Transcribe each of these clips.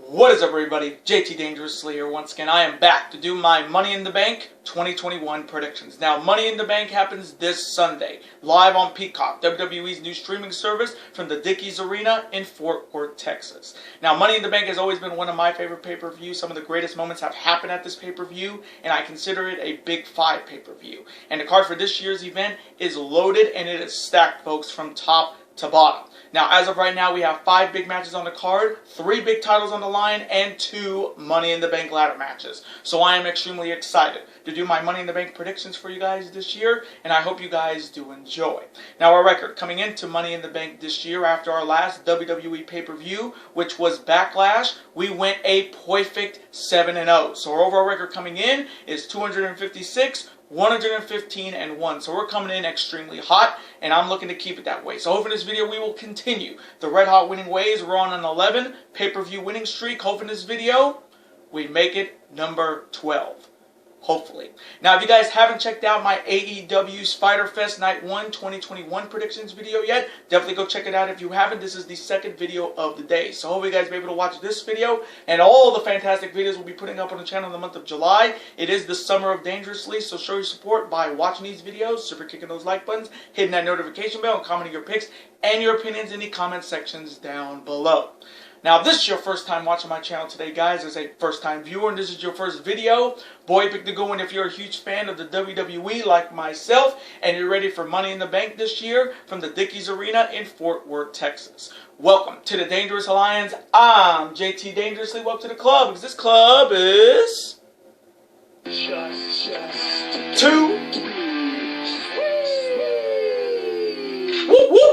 What is up, everybody? JT Dangerously here once again. I am back to do my Money in the Bank 2021 predictions. Now, Money in the Bank happens this Sunday, live on Peacock, WWE's new streaming service from the Dickies Arena in Fort Worth, Texas. Now, Money in the Bank has always been one of my favorite pay-per-views. Some of the greatest moments have happened at this pay-per-view, and I consider it a Big Five pay-per-view. And the card for this year's event is loaded, and it is stacked, folks, from top to bottom. Now, as of right now, we have 5 big matches on the card, 3 big titles on the line, and 2 Money in the Bank ladder matches. So I am extremely excited to do my Money in the Bank predictions for you guys this year, and I hope you guys do enjoy. Now, our record coming into Money in the Bank this year after our last WWE pay-per-view, which was Backlash, we went a perfect 7-0. So our overall record coming in is 256, 115 and 1. So we're coming in extremely hot, and I'm looking to keep it that way. So hopefully in this video we will continue the red hot winning ways. We're on an 11 pay-per-view winning streak. Hopefully in this video we make it number 12. Hopefully. Now, if you guys haven't checked out my AEW Spider Fest Night 1 2021 predictions video yet, definitely go check it out. If you haven't, this is the second video of the day. So hopefully you guys will be able to watch this video and all the fantastic videos we'll be putting up on the channel in the month of July. It is the summer of Dangerously, so show your support by watching these videos, super kicking those like buttons, hitting that notification bell, and commenting your picks and your opinions in the comment sections down below. Now, if this is your first time watching my channel today, guys, as a first-time viewer, and this is your first video, boy, pick the good one if you're a huge fan of the WWE like myself, and you're ready for Money in the Bank this year from the Dickies Arena in Fort Worth, Texas. Welcome to the Dangerous Alliance. I'm JT Dangerously. Welcome to the club, because this club is just 2.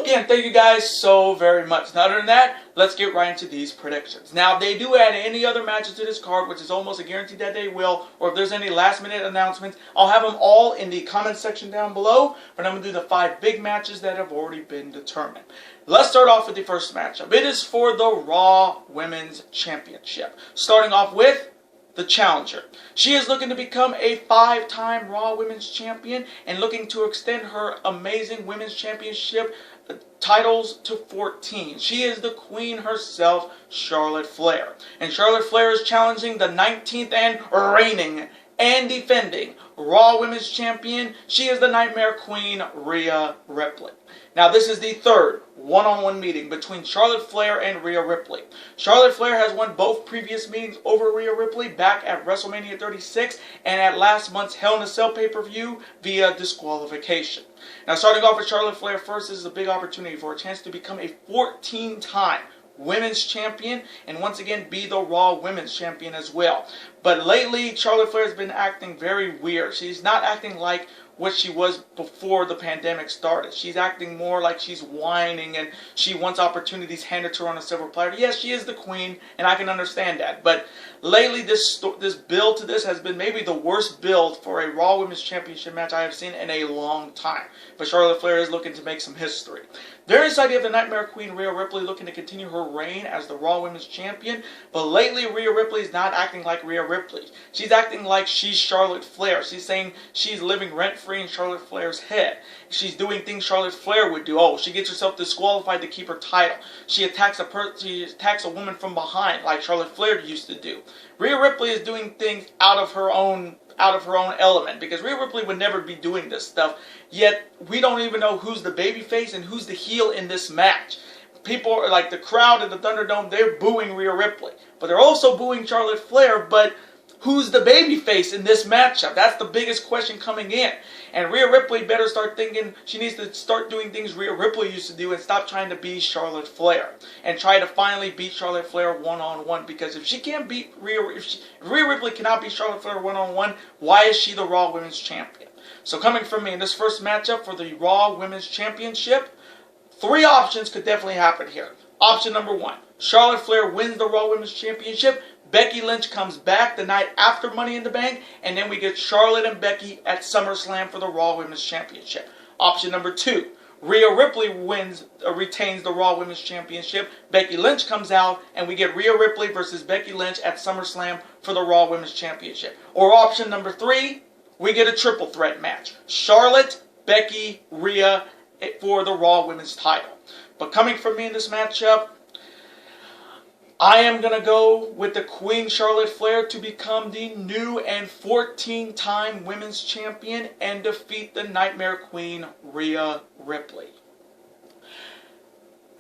Again, thank you guys so very much. Now, other than that, let's get right into these predictions. Now, if they do add any other matches to this card, which is almost a guarantee that they will, or if there's any last-minute announcements, I'll have them all in the comment section down below. But I'm going to do the 5 big matches that have already been determined. Let's start off with the first matchup. It is for the Raw Women's Championship. Starting off with the challenger. She is looking to become a 5-time Raw Women's Champion and looking to extend her amazing Women's Championship titles to 14. She is the queen herself, Charlotte Flair. And Charlotte Flair is challenging the 19th and reigning and defending Raw Women's Champion. She is the Nightmare Queen, Rhea Ripley. Now, this is the third one-on-one meeting between Charlotte Flair and Rhea Ripley. Charlotte Flair has won both previous meetings over Rhea Ripley back at WrestleMania 36 and at last month's Hell in a Cell pay-per-view via disqualification. Now, starting off with Charlotte Flair first, this is a big opportunity for a chance to become a 14-time Women's Champion and once again be the Raw Women's Champion as well. But lately, Charlotte Flair has been acting very weird. She's not acting like what she was before the pandemic started. She's acting more like she's whining and she wants opportunities handed to her on a silver platter. Yes, she is the queen, and I can understand that. But lately, this build to this has been maybe the worst build for a Raw Women's Championship match I have seen in a long time. But Charlotte Flair is looking to make some history. There is the idea of the Nightmare Queen, Rhea Ripley, looking to continue her reign as the Raw Women's Champion. But lately, Rhea Ripley is not acting like Rhea Ripley. She's acting like she's Charlotte Flair. She's saying she's living rent-free in Charlotte Flair's head. She's doing things Charlotte Flair would do. Oh, she gets herself disqualified to keep her title. She attacks a woman from behind like Charlotte Flair used to do. Rhea Ripley is doing things out of her own element, because Rhea Ripley would never be doing this stuff, yet we don't even know who's the babyface and who's the heel in this match. People are like the crowd at the Thunderdome, they're booing Rhea Ripley, but they're also booing Charlotte Flair. But who's the babyface in this matchup? That's the biggest question coming in. And Rhea Ripley better start thinking she needs to start doing things Rhea Ripley used to do and stop trying to be Charlotte Flair. And try to finally beat Charlotte Flair one-on-one. Because if she can't beat if Rhea Ripley cannot beat Charlotte Flair one-on-one, why is she the Raw Women's Champion? So coming from me in this first matchup for the Raw Women's Championship, 3 options could definitely happen here. Option number 1, Charlotte Flair wins the Raw Women's Championship. Becky Lynch comes back the night after Money in the Bank, and then we get Charlotte and Becky at SummerSlam for the Raw Women's Championship. Option number 2, Rhea Ripley retains the Raw Women's Championship. Becky Lynch comes out, and we get Rhea Ripley versus Becky Lynch at SummerSlam for the Raw Women's Championship. Or option number 3, we get a triple threat match. Charlotte, Becky, Rhea for the Raw Women's title. But coming from me in this matchup, I am going to go with the Queen Charlotte Flair to become the new and 14-time women's champion and defeat the Nightmare Queen, Rhea Ripley.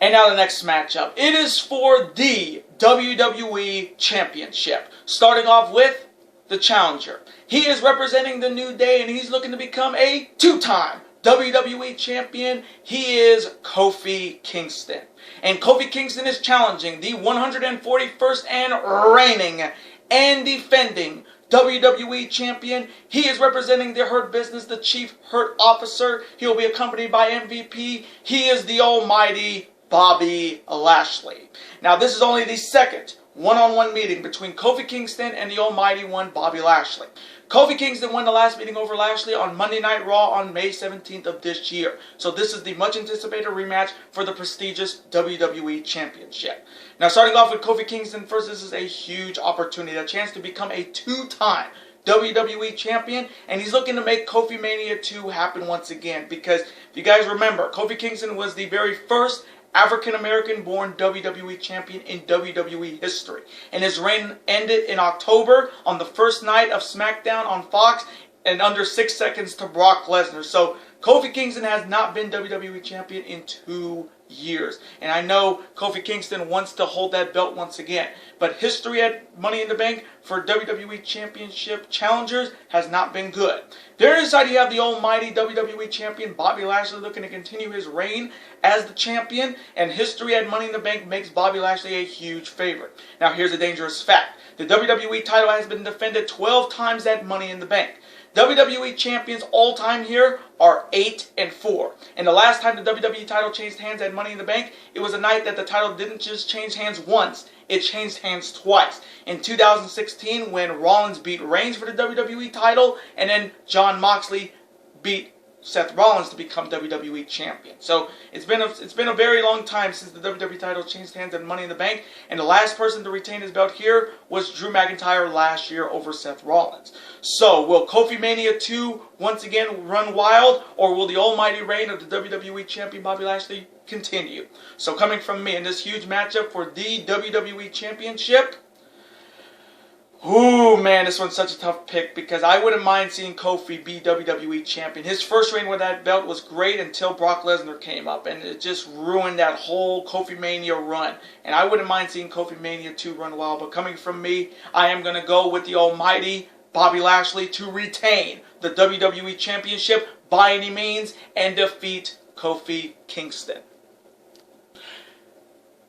And now the next matchup. It is for the WWE Championship. Starting off with the challenger. He is representing the New Day and he's looking to become a 2-time WWE Champion. He is Kofi Kingston. And Kofi Kingston is challenging the 141st and reigning and defending WWE Champion. He is representing the Hurt Business, the Chief Hurt Officer. He will be accompanied by MVP. He is the almighty Bobby Lashley. Now this is only the second one-on-one meeting between Kofi Kingston and the almighty one, Bobby Lashley. Kofi Kingston won the last meeting over Lashley on Monday Night Raw on May 17th of this year. So this is the much anticipated rematch for the prestigious WWE Championship. Now starting off with Kofi Kingston first, this is a huge opportunity, a chance to become a 2-time WWE Champion, and he's looking to make Kofi Mania 2 happen once again, because if you guys remember, Kofi Kingston was the very first African-American born WWE Champion in WWE history. And his reign ended in October on the first night of SmackDown on Fox and under 6 seconds to Brock Lesnar. So Kofi Kingston has not been WWE Champion in 2 years. And I know Kofi Kingston wants to hold that belt once again. But history at Money in the Bank for WWE Championship challengers has not been good. There inside you have the almighty WWE Champion Bobby Lashley looking to continue his reign as the champion. And history at Money in the Bank makes Bobby Lashley a huge favorite. Now here's a dangerous fact. The WWE title has been defended 12 times at Money in the Bank. WWE champions all time here are 8-4. And the last time the WWE title changed hands at Money in the Bank, it was a night that the title didn't just change hands once, it changed hands twice. In 2016, when Rollins beat Reigns for the WWE title, and then Jon Moxley beat Seth Rollins to become WWE Champion. So it's been a very long time since the WWE title changed hands at Money in the Bank, and the last person to retain his belt here was Drew McIntyre last year over Seth Rollins. So will Kofi Mania 2 once again run wild, or will the almighty reign of the WWE Champion Bobby Lashley continue? So coming from me in this huge matchup for the WWE Championship, ooh, man, this one's such a tough pick because I wouldn't mind seeing Kofi be WWE Champion. His first reign with that belt was great until Brock Lesnar came up, and it just ruined that whole Kofi Mania run. And I wouldn't mind seeing Kofi Mania 2 run wild, but coming from me, I am going to go with the almighty Bobby Lashley to retain the WWE Championship by any means and defeat Kofi Kingston.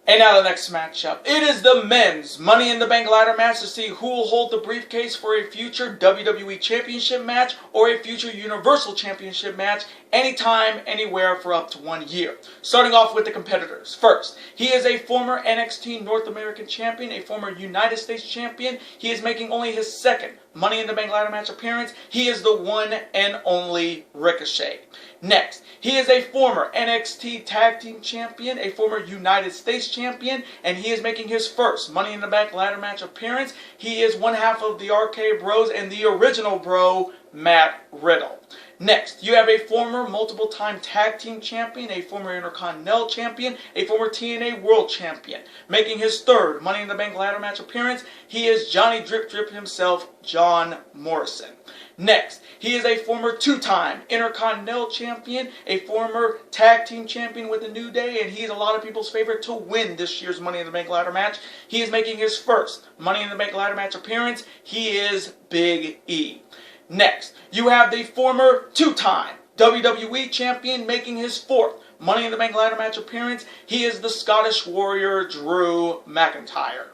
And now the next matchup. It is the men's Money in the Bank ladder match to see who will hold the briefcase for a future WWE Championship match or a future Universal Championship match anytime, anywhere for up to 1 year. Starting off with the competitors. First, he is a former NXT North American Champion, a former United States Champion. He is making only his second Money in the Bank ladder match appearance. He is the one and only Ricochet. Next, he is a former NXT Tag Team Champion, a former United States Champion, and he is making his first Money in the Bank ladder match appearance. He is one half of the RK Bros and the original bro, Matt Riddle. Next, you have a former multiple-time Tag Team Champion, a former Intercontinental Champion, a former TNA World Champion. Making his third Money in the Bank ladder match appearance, he is Johnny Drip Drip himself, John Morrison. Next, he is a former 2-time Intercontinental Champion, a former Tag Team Champion with the New Day, and he is a lot of people's favorite to win this year's Money in the Bank ladder match. He is making his first Money in the Bank ladder match appearance. He is Big E. Next, you have the former 2-time WWE Champion making his fourth Money in the Bank ladder match appearance. He is the Scottish Warrior Drew McIntyre.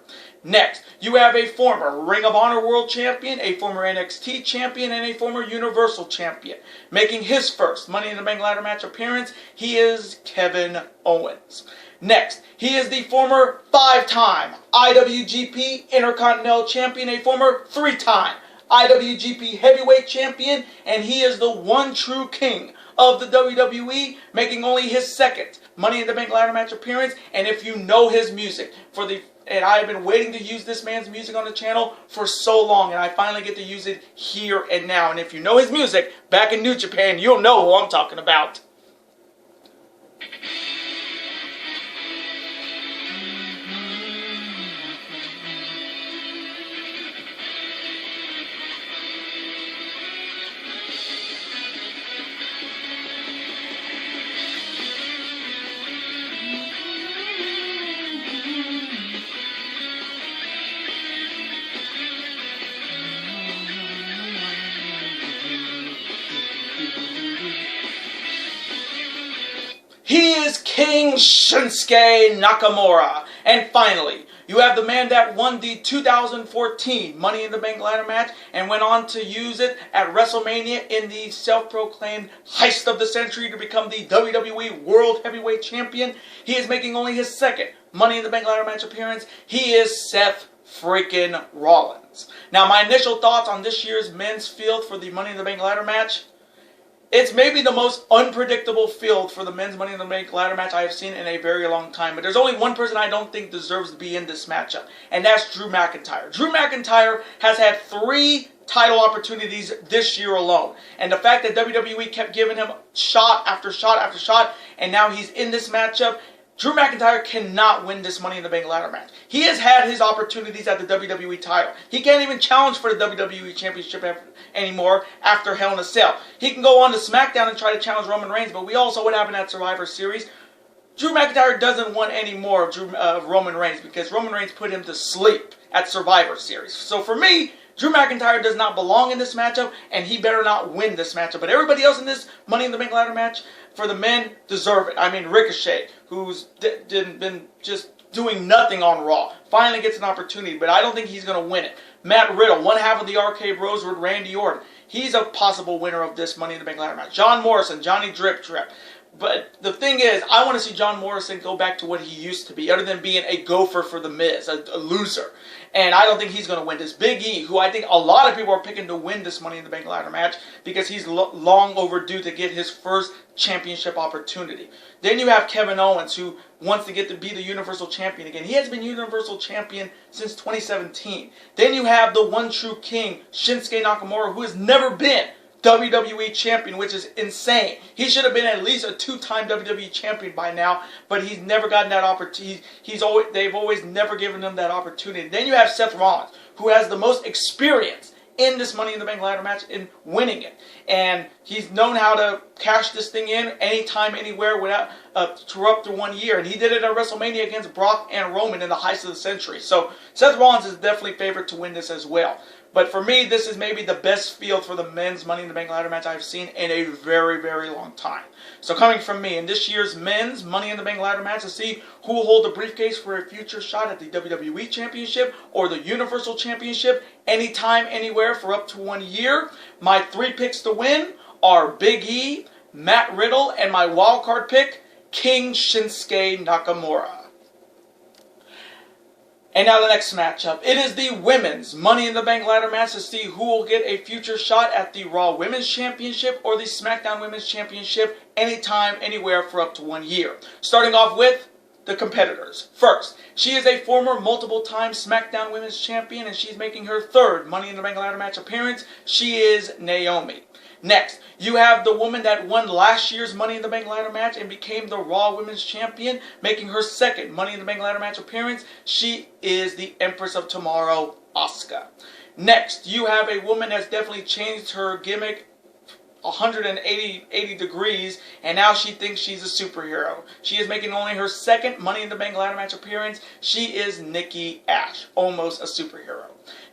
Next, you have a former Ring of Honor World Champion, a former NXT Champion, and a former Universal Champion. Making his first Money in the Bank ladder match appearance, he is Kevin Owens. Next, he is the former 5-time IWGP Intercontinental Champion, a former 3-time IWGP Heavyweight Champion, and he is the one true king of the WWE, making only his second Money in the Bank ladder match appearance. And if you know his music, and I have been waiting to use this man's music on the channel for so long, and I finally get to use it here and now. And if you know his music back in New Japan, you'll know who I'm talking about. King Shinsuke Nakamura. And finally, you have the man that won the 2014 Money in the Bank ladder match and went on to use it at WrestleMania in the self-proclaimed heist of the century to become the WWE World Heavyweight Champion. He is making only his second Money in the Bank ladder match appearance. He is Seth freaking Rollins. Now, my initial thoughts on this year's men's field for the Money in the Bank ladder match. It's maybe the most unpredictable field for the men's Money in the Bank ladder match I have seen in a very long time. But there's only one person I don't think deserves to be in this matchup, and that's Drew McIntyre. Drew McIntyre has had 3 title opportunities this year alone. And the fact that WWE kept giving him shot after shot after shot, and now he's in this matchup, Drew McIntyre cannot win this Money in the Bank ladder match. He has had his opportunities at the WWE title. He can't even challenge for the WWE Championship anymore after Hell in a Cell. He can go on to SmackDown and try to challenge Roman Reigns, but we all saw what happened at Survivor Series. Drew McIntyre doesn't want any more of Roman Reigns because Roman Reigns put him to sleep at Survivor Series. So for me, Drew McIntyre does not belong in this matchup, and he better not win this matchup. But everybody else in this Money in the Bank ladder match, for the men, deserve it. I mean, Ricochet, who's been just doing nothing on Raw, finally gets an opportunity, but I don't think he's going to win it. Matt Riddle, one half of the RK Bros with Randy Orton, he's a possible winner of this Money in the Bank ladder match. John Morrison, Johnny Drip Trip. But the thing is, I want to see John Morrison go back to what he used to be, other than being a gopher for The Miz, a loser. And I don't think he's going to win this. Big E, who I think a lot of people are picking to win this Money in the Bank ladder match because he's long overdue to get his first championship opportunity. Then you have Kevin Owens, who wants to get to be the Universal Champion again. He has been Universal Champion since 2017. Then you have the one true king, Shinsuke Nakamura, who has never been WWE Champion, which is insane. He should have been at least a 2-time WWE Champion by now, but he's never gotten that opportunity. They've always never given him that opportunity. Then you have Seth Rollins, who has the most experience in this Money in the Bank ladder match in winning it. And he's known how to cash this thing in anytime, anywhere, without for up to 1 year. And he did it at WrestleMania against Brock and Roman in the heist of the century. So Seth Rollins is definitely favored to win this as well. But for me, this is maybe the best field for the men's Money in the Bank ladder match I've seen in a very, very long time. So coming from me, in this year's men's Money in the Bank ladder match, to see who will hold the briefcase for a future shot at the WWE Championship or the Universal Championship anytime, anywhere for up to 1 year, my 3 picks to win are Big E, Matt Riddle, and my wildcard pick, King Shinsuke Nakamura. And now the next matchup. It is the women's Money in the Bank ladder match to see who will get a future shot at the Raw Women's Championship or the SmackDown Women's Championship anytime, anywhere for up to 1 year. Starting off with the competitors. First, she is a former multiple-time SmackDown Women's Champion, and she's making her 3rd Money in the Bank ladder match appearance. She is Naomi. Next, you have the woman that won last year's Money in the Bank ladder match and became the Raw Women's Champion, making her 2nd Money in the Bank ladder match appearance. She is the Empress of Tomorrow, Asuka. Next, you have a woman that's definitely changed her gimmick 180 degrees, and now she thinks she's a superhero. She is making only her 2nd Money in the Bank ladder match appearance. She is Nikki Ash, almost a superhero.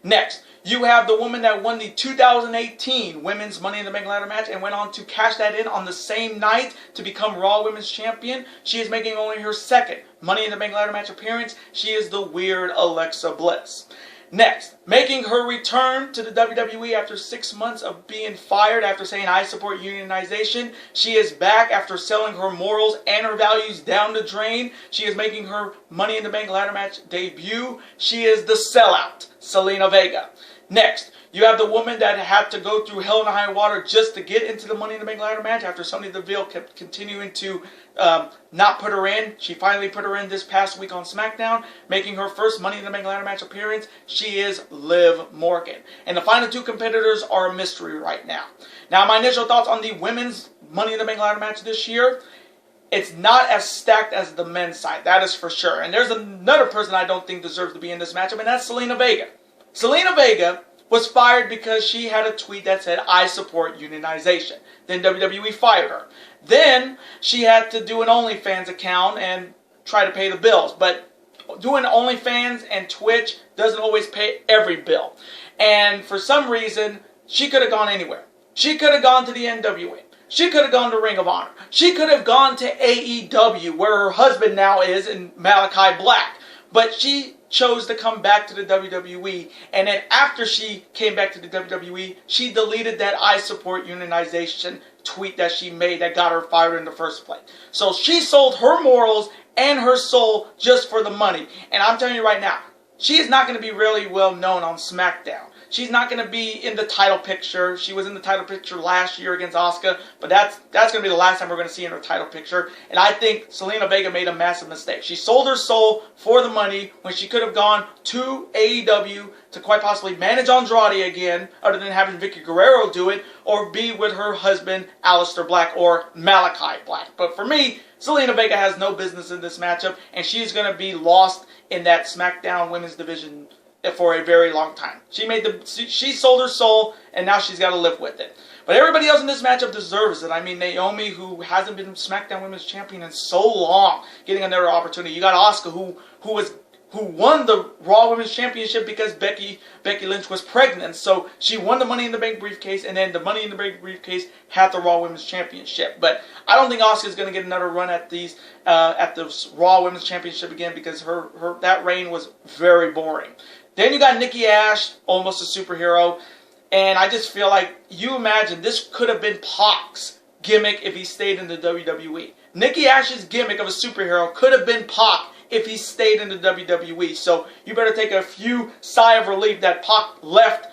Next, you have the woman that won the 2018 Women's Money in the Bank ladder match and went on to cash that in on the same night to become Raw Women's Champion. She is making only her 2nd Money in the Bank ladder match appearance. She is the weird Alexa Bliss. Next, making her return to the WWE after 6 months of being fired after saying, "I support unionization." She is back after selling her morals and her values down the drain. She is making her Money in the Bank ladder match debut. She is the sellout, Zelina Vega. Next, you have the woman that had to go through hell and high water just to get into the Money in the Bank ladder match after Sonya Deville kept continuing to not put her in. She finally put her in this past week on SmackDown, making her 1st Money in the Bank ladder match appearance. She is Liv Morgan. And the final 2 competitors are a mystery right now. Now, my initial thoughts on the women's Money in the Bank ladder match this year. It's not as stacked as the men's side, that is for sure. And there's another person I don't think deserves to be in this matchup, and that's Zelina Vega. Zelina Vega was fired because she had a tweet that said, "I support unionization." Then WWE fired her. Then she had to do an OnlyFans account and try to pay the bills. But doing OnlyFans and Twitch doesn't always pay every bill. And for some reason, she could have gone anywhere. She could have gone to the NWA. She could have gone to Ring of Honor. She could have gone to AEW, where her husband now is in Malachi Black. But she chose to come back to the WWE, and then after she came back to the WWE, she deleted that I support unionization tweet that she made that got her fired in the first place. So she sold her morals and her soul just for the money. And I'm telling you right now, she is not going to be really well known on SmackDown. She's not going to be in the title picture. She was in the title picture last year against Asuka, but that's going to be the last time we're going to see her in her title picture. And I think Zelina Vega made a massive mistake. She sold her soul for the money when she could have gone to AEW to quite possibly manage Andrade again, other than having Vicky Guerrero do it, or be with her husband, Aleister Black, or Malachi Black. But for me, Zelina Vega has no business in this matchup, and she's going to be lost in that SmackDown Women's Division for a very long time. She sold her soul, and now she's got to live with it. But everybody else in this matchup deserves it. I mean, Naomi, who hasn't been SmackDown Women's Champion in so long, getting another opportunity. You got Asuka, who won the Raw Women's Championship because Becky Lynch was pregnant. So she won the Money in the Bank briefcase, and then the Money in the Bank briefcase had the Raw Women's Championship. But I don't think Asuka is going to get another run at the Raw Women's Championship again, because that reign was very boring. Then you got Nikki Ash, almost a superhero. And I just feel like, you imagine, this could have been Pac's gimmick if he stayed in the WWE. Nikki Ash's gimmick of a superhero could have been Pac if he stayed in the WWE. So you better take a few sigh of relief that Pac left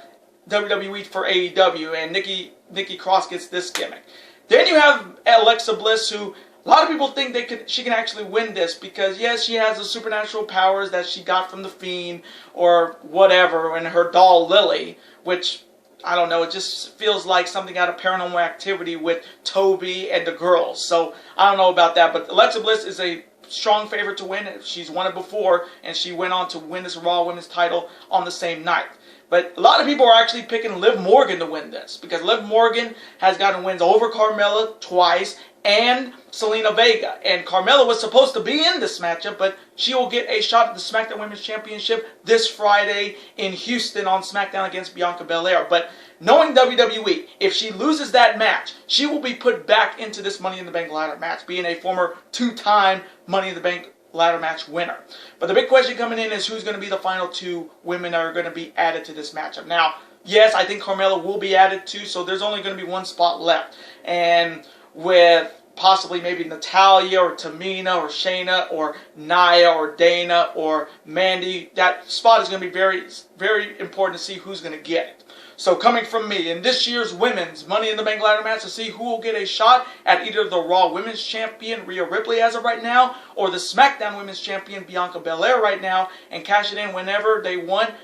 WWE for AEW, and Nikki Cross gets this gimmick. Then you have Alexa Bliss, who a lot of people think she can actually win this because, yes, she has the supernatural powers that she got from The Fiend or whatever, and her doll Lily, which, I don't know, it just feels like something out of Paranormal Activity with Toby and the girls. So I don't know about that, but Alexa Bliss is a strong favorite to win. She's won it before, and she went on to win this Raw Women's title on the same night. But a lot of people are actually picking Liv Morgan to win this, because Liv Morgan has gotten wins over Carmella twice and Zelina Vega. And Carmella was supposed to be in this matchup, but she will get a shot at the SmackDown Women's Championship this Friday in Houston on SmackDown against Bianca Belair. But knowing WWE, if she loses that match, she will be put back into this Money in the Bank ladder match, being a former two-time Money in the Bank ladder match winner. But the big question coming in is who's going to be the final two women that are going to be added to this matchup. Now, yes, I think Carmella will be added too, so there's only going to be one spot left. And with possibly maybe Natalya or Tamina or Shayna or Nia or Dana or Mandy, that spot is going to be very, very important to see who's going to get it. So coming from me, in this year's Women's Money in the Bank ladder match, to see who will get a shot at either the Raw Women's Champion, Rhea Ripley, as of right now, or the SmackDown Women's Champion, Bianca Belair, right now, and cash it in whenever they want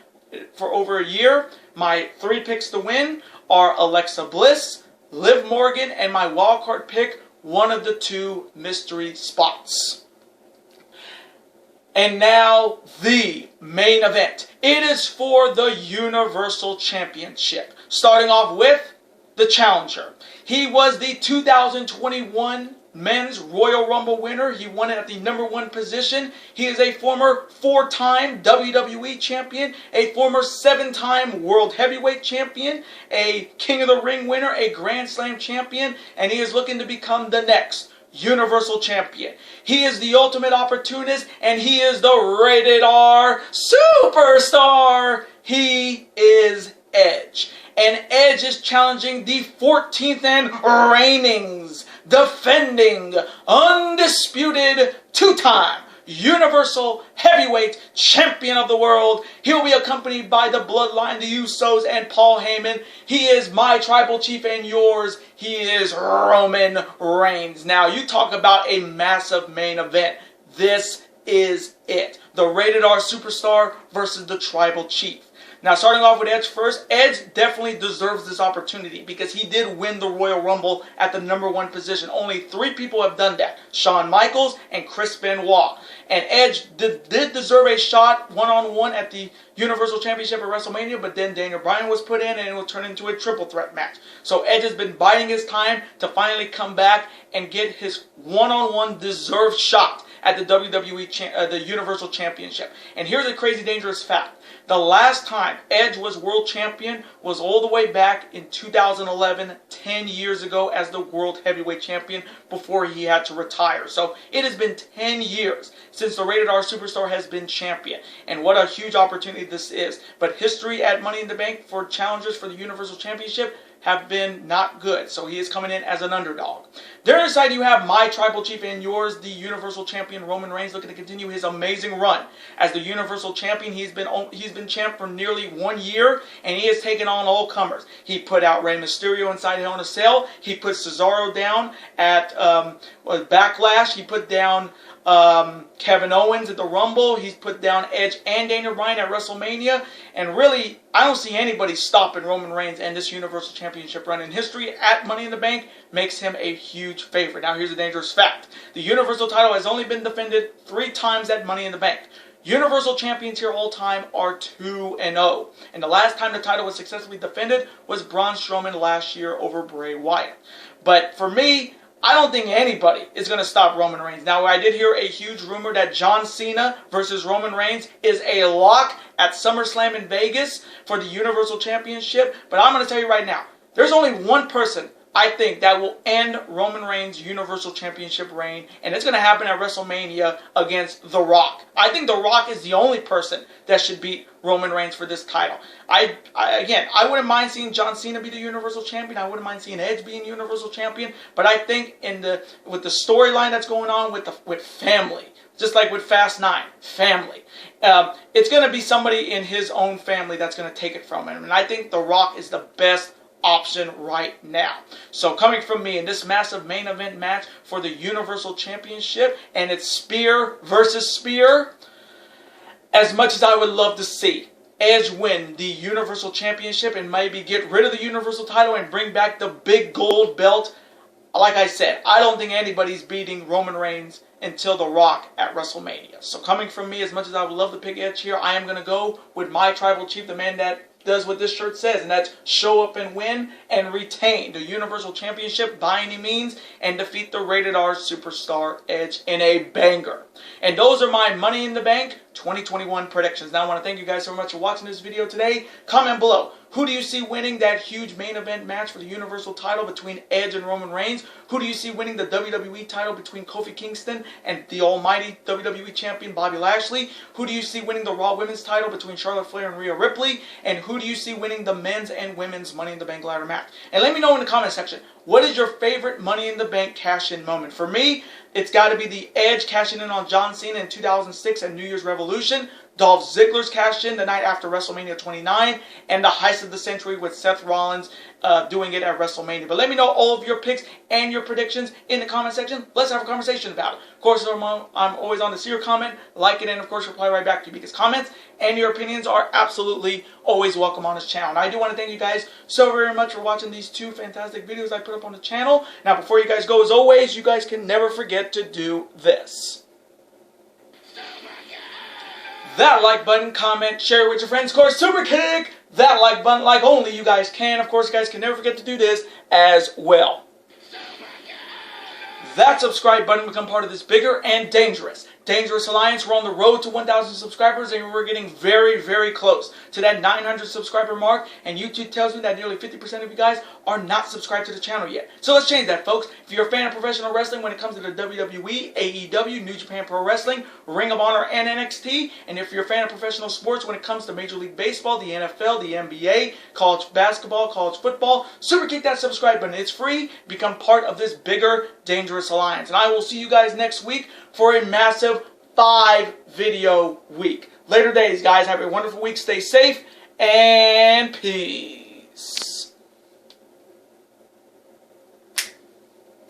for over a year. My three picks to win are Alexa Bliss, Liv Morgan, and my wildcard pick, one of the two mystery spots. And now, the main event. It is for the Universal Championship. Starting off with the challenger. He was the 2021 Men's Royal Rumble winner. He won it at the #1 position. He is a former 4-time WWE champion, a former 7-time World Heavyweight champion, a King of the Ring winner, a Grand Slam champion, and he is looking to become the next Universal Champion. He is the ultimate opportunist, and he is the rated R superstar. He is Edge. And Edge is challenging the 14th and reignings, defending, undisputed 2-time Universal Heavyweight Champion of the world. He'll be accompanied by the Bloodline, the Usos, and Paul Heyman. He is my tribal chief and yours. He is Roman Reigns. Now, you talk about a massive main event. This is it. The rated R superstar versus the tribal chief. Now, starting off with Edge first, Edge definitely deserves this opportunity because he did win the Royal Rumble at the #1 position. Only 3 people have done that: Shawn Michaels and Chris Benoit. And Edge did deserve a shot one-on-one at the Universal Championship at WrestleMania, but then Daniel Bryan was put in and it will turn into a triple threat match. So Edge has been biding his time to finally come back and get his one-on-one deserved shot at the the Universal Championship. And here's a crazy dangerous fact. The last time Edge was world champion was all the way back in 2011, 10 years ago, as the world heavyweight champion before he had to retire. So it has been 10 years since the Rated R Superstar has been champion. And what a huge opportunity this is. But history at Money in the Bank for challengers for the Universal Championship have been not good. So he is coming in as an underdog. There inside you have my tribal chief and yours, the Universal Champion Roman Reigns, looking to continue his amazing run as the Universal Champion. He's been champ for nearly 1 year, and he has taken on all comers. He put out Rey Mysterio inside Hell in a Cell. He put Cesaro down at Backlash. He put down Kevin Owens at the Rumble. He's put down Edge and Daniel Bryan at WrestleMania. And really, I don't see anybody stopping Roman Reigns and this Universal Championship run in history at Money in the Bank makes him a huge favorite. Now, here's a dangerous fact. The Universal title has only been defended 3 times at Money in the Bank. Universal champions here all time are 2-0. And the last time the title was successfully defended was Braun Strowman last year over Bray Wyatt. But for me, I don't think anybody is going to stop Roman Reigns. Now, I did hear a huge rumor that John Cena versus Roman Reigns is a lock at SummerSlam in Vegas for the Universal Championship. But I'm going to tell you right now, there's only one person I think that will end Roman Reigns' Universal Championship reign, and it's going to happen at WrestleMania against The Rock. I think The Rock is the only person that should beat Roman Reigns for this title. Again, I wouldn't mind seeing John Cena be the Universal Champion. I wouldn't mind seeing Edge being Universal Champion. But I think with the storyline that's going on with family, just like with Fast 9, family, it's going to be somebody in his own family that's going to take it from him. And I think The Rock is the best option right now. So coming from me in this massive main event match for the Universal Championship, and it's spear versus spear, as much as I would love to see Edge win the Universal Championship and maybe get rid of the Universal title and bring back the big gold belt, like I said, I don't think anybody's beating Roman Reigns until The Rock at WrestleMania. So coming from me, as much as I would love to pick Edge here, I am going to go with my tribal chief, the man that does what this shirt says, and that's show up and win and retain the Universal Championship by any means and defeat the Rated R Superstar Edge in a banger. And those are my Money in the Bank 2021 predictions. Now I want to thank you guys so much for watching this video today. Comment below. Who do you see winning that huge main event match for the Universal title between Edge and Roman Reigns? Who do you see winning the WWE title between Kofi Kingston and the almighty WWE Champion Bobby Lashley? Who do you see winning the Raw Women's title between Charlotte Flair and Rhea Ripley? And who do you see winning the men's and women's Money in the Bank ladder match? And let me know in the comment section, what is your favorite Money in the Bank cash-in moment? For me, it's got to be the Edge cashing in on John Cena in 2006 at New Year's Revolution, Dolph Ziggler's cash in the night after WrestleMania 29, and the heist of the century with Seth Rollins doing it at WrestleMania. But let me know all of your picks and your predictions in the comment section. Let's have a conversation about it. Of course, I'm always on to see your comment, like it, and of course reply right back to you, because comments and your opinions are absolutely always welcome on this channel. And I do want to thank you guys so very much for watching these 2 fantastic videos I put up on the channel. Now, before you guys go, as always, you guys can never forget to do this. That like button, comment, share with your friends. Of course, super kick that like button like only you guys can. Of course, you guys can never forget to do this as well. That subscribe button become part of this bigger and dangerous alliance. We're on the road to 1,000 subscribers, and we're getting very, very close to that 900 subscriber mark. And YouTube tells me that nearly 50% of you guys are not subscribed to the channel yet. So let's change that, folks. If you're a fan of professional wrestling when it comes to the WWE, AEW, New Japan Pro Wrestling, Ring of Honor, and NXT, and if you're a fan of professional sports when it comes to Major League Baseball, the NFL, the NBA, college basketball, college football, super kick that subscribe button. It's free. Become part of this bigger, dangerous alliance. And I will see you guys next week for a massive 5-video week. Later days, guys. Have a wonderful week. Stay safe and peace.